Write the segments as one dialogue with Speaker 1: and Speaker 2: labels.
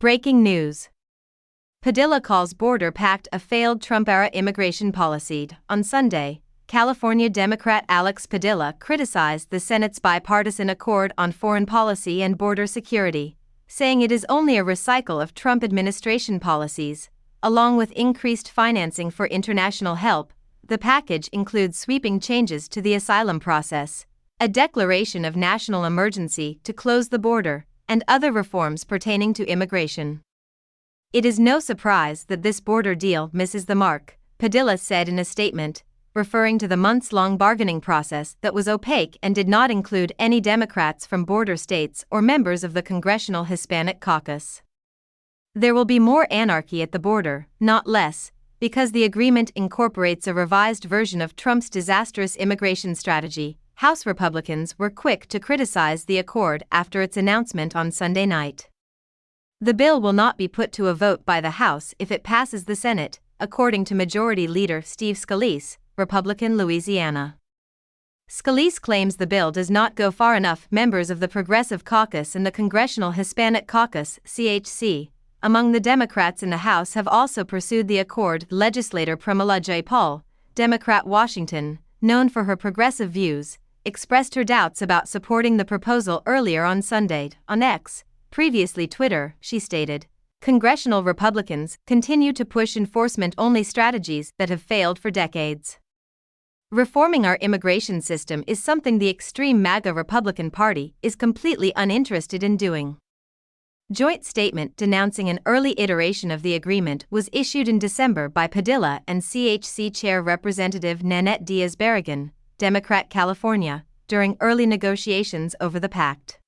Speaker 1: Breaking news. Padilla calls border pact a failed Trump-era immigration policy. On Sunday, California Democrat Alex Padilla criticized the Senate's bipartisan accord on foreign policy and border security, saying it is only a recycle of Trump administration policies. Along with increased financing for international help, the package includes sweeping changes to the asylum process, a declaration of national emergency to close the border, and other reforms pertaining to immigration. It is no surprise that this border deal misses the mark, Padilla said in a statement, referring to the months-long bargaining process that was opaque and did not include any Democrats from border states or members of the Congressional Hispanic Caucus. There will be more anarchy at the border, not less, because the agreement incorporates a revised version of Trump's disastrous immigration strategy. House Republicans were quick to criticize the accord after its announcement on Sunday night. The bill will not be put to a vote by the House if it passes the Senate, according to Majority Leader Steve Scalise, Republican Louisiana. Scalise claims the bill does not go far enough. Members of the Progressive Caucus and the Congressional Hispanic Caucus, CHC, among the Democrats in the House have also pursued the accord. Legislator Pramila Jayapal, Democrat Washington, known for her progressive views, expressed her doubts about supporting the proposal earlier on Sunday. On X, previously Twitter, she stated, "Congressional Republicans continue to push enforcement-only strategies that have failed for decades. Reforming our immigration system is something the extreme MAGA Republican Party is completely uninterested in doing." Joint statement denouncing an early iteration of the agreement was issued in December by Padilla and CHC Chair Representative Nanette Diaz-Barragán, Democrat California, during early negotiations over the pact.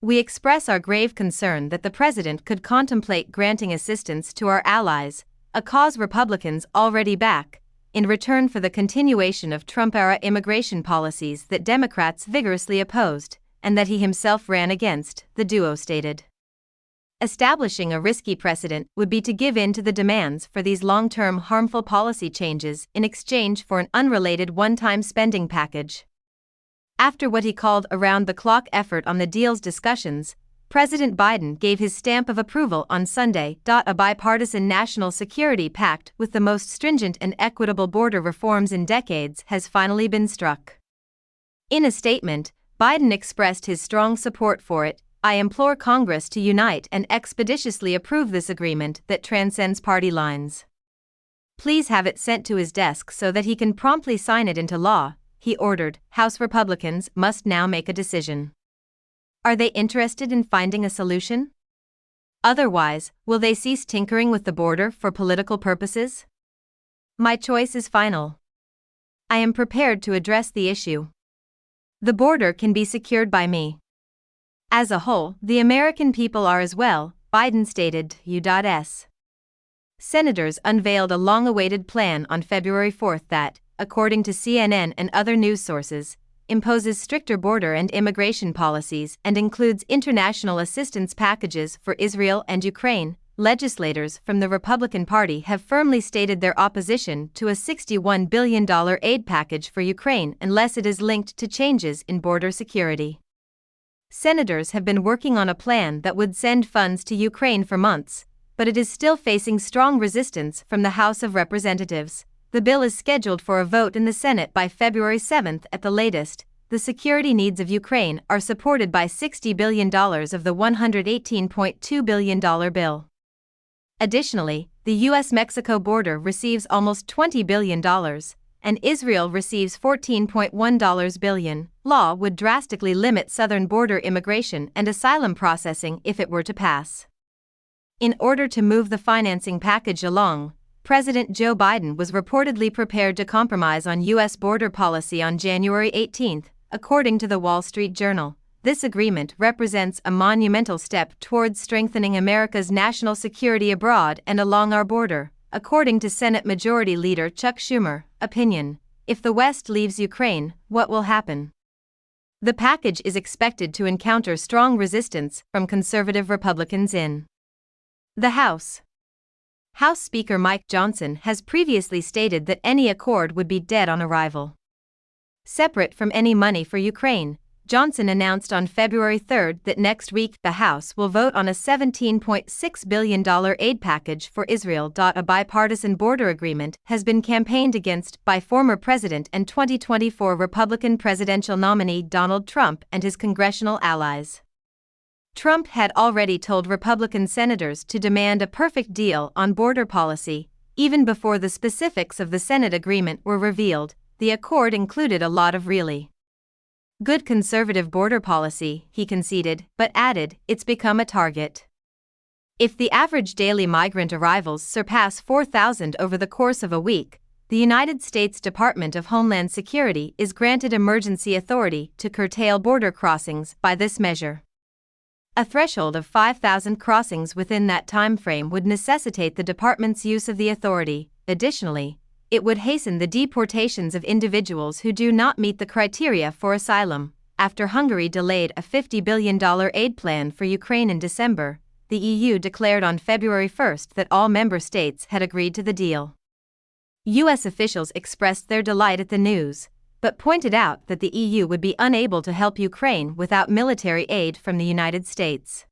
Speaker 1: "We express our grave concern that the President could contemplate granting assistance to our allies, a cause Republicans already back, in return for the continuation of Trump-era immigration policies that Democrats vigorously opposed, and that he himself ran against," the duo stated. Establishing a risky precedent would be to give in to the demands for these long-term harmful policy changes in exchange for an unrelated one-time spending package. After what he called a round-the-clock effort on the deal's discussions, President Biden gave his stamp of approval on Sunday. A bipartisan national security pact with the most stringent and equitable border reforms in decades has finally been struck. In a statement, Biden expressed his strong support for it. "I implore Congress to unite and expeditiously approve this agreement that transcends party lines. Please have it sent to his desk so that he can promptly sign it into law," he ordered. House Republicans must now make a decision. Are they interested in finding a solution? Otherwise, will they cease tinkering with the border for political purposes? My choice is final. I am prepared to address the issue. The border can be secured by me. As a whole, the American people are as well, Biden stated. U.S. Senators unveiled a long-awaited plan on February 4 that, according to CNN and other news sources, imposes stricter border and immigration policies and includes international assistance packages for Israel and Ukraine. Legislators from the Republican Party have firmly stated their opposition to a $61 billion aid package for Ukraine unless it is linked to changes in border security. Senators have been working on a plan that would send funds to Ukraine for months, but it is still facing strong resistance from the House of Representatives. The bill is scheduled for a vote in the Senate by February 7 at the latest. The security needs of Ukraine are supported by $60 billion of the $118.2 billion bill. Additionally, the U.S.-Mexico border receives almost $20 billion, and Israel receives $14.1 billion. Law would drastically limit southern border immigration and asylum processing if it were to pass. In order to move the financing package along, President Joe Biden was reportedly prepared to compromise on U.S. border policy on January 18, according to the Wall Street Journal. This agreement represents a monumental step towards strengthening America's national security abroad and along our border, according to Senate Majority Leader Chuck Schumer. Opinion: if the West leaves Ukraine, what will happen? The package is expected to encounter strong resistance from conservative Republicans in the House. House Speaker Mike Johnson has previously stated that any accord would be dead on arrival. Separate from any money for Ukraine, Johnson announced on February 3 that next week the House will vote on a $17.6 billion aid package for Israel. A bipartisan border agreement has been campaigned against by former President and 2024 Republican presidential nominee Donald Trump and his congressional allies. Trump had already told Republican senators to demand a perfect deal on border policy, even before the specifics of the Senate agreement were revealed. The accord included a lot of really good conservative border policy, he conceded, but added, it's become a target. If the average daily migrant arrivals surpass 4,000 over the course of a week, the United States Department of Homeland Security is granted emergency authority to curtail border crossings by this measure. A threshold of 5,000 crossings within that time frame would necessitate the department's use of the authority. Additionally, it would hasten the deportations of individuals who do not meet the criteria for asylum. After Hungary delayed a $50 billion aid plan for Ukraine in December, the EU declared on February 1 that all member states had agreed to the deal. U.S. officials expressed their delight at the news, but pointed out that the EU would be unable to help Ukraine without military aid from the United States.